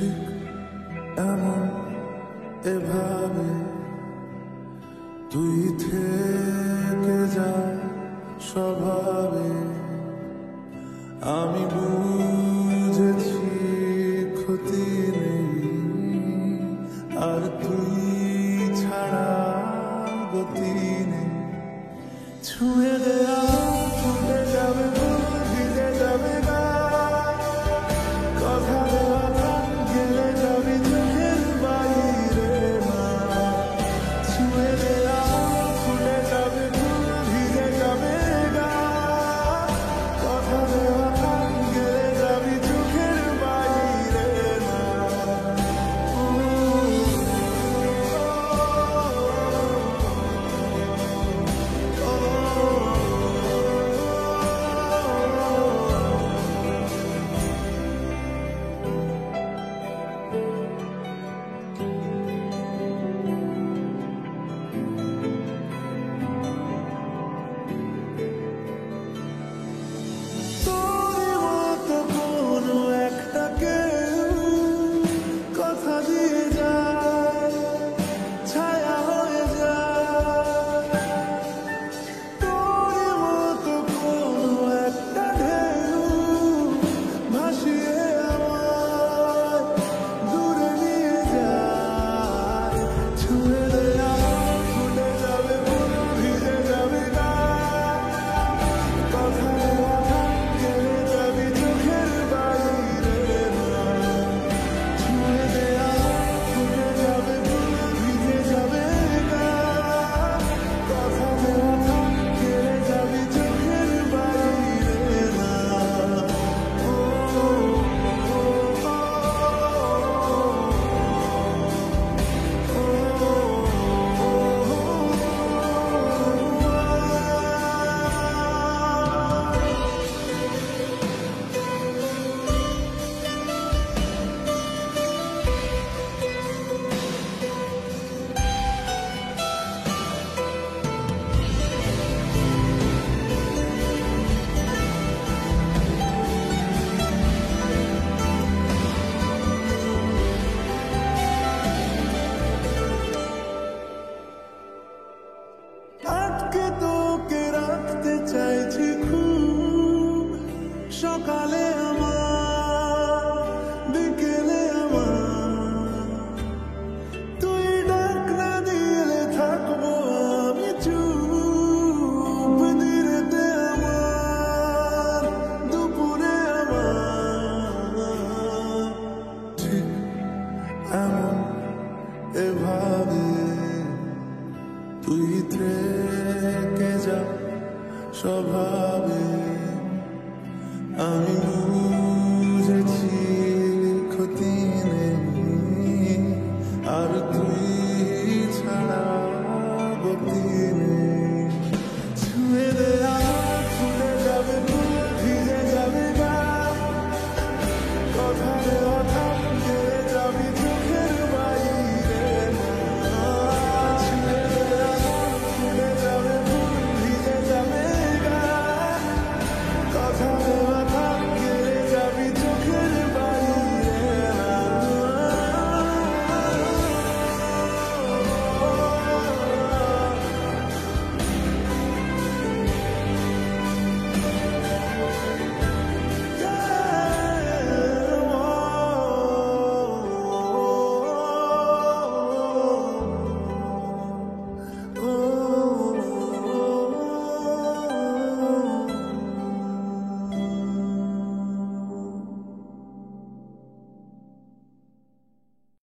ঠিক এমন এভাবে তুই থেকে যা স্বভাবে। আমি বুঝেছি ক্ষতি নেই আর তুই ছাড়া গতি নেই। ছুঁয়ে দেয়া ছুঁয়ে যাবে ভিজে যাবে গা, কথা দেওয়া থাক গেলে যাবি চোখের বাইরে না। ছুঁয়ে দেয়া ছুঁয়ে যাবে ভিজে যাবে গা, কথা দেওয়া থাক গেলে যাবি চোখের বাইরে না। সকালে আমার বিকেলে আমার, তুই ডাক না দিলে থাকবো আমি চুপ। দিনেতে আমার দুপুরে আমার, ঠিক এমন এভাবে তুই থেকে যা স্বভাবে। আমি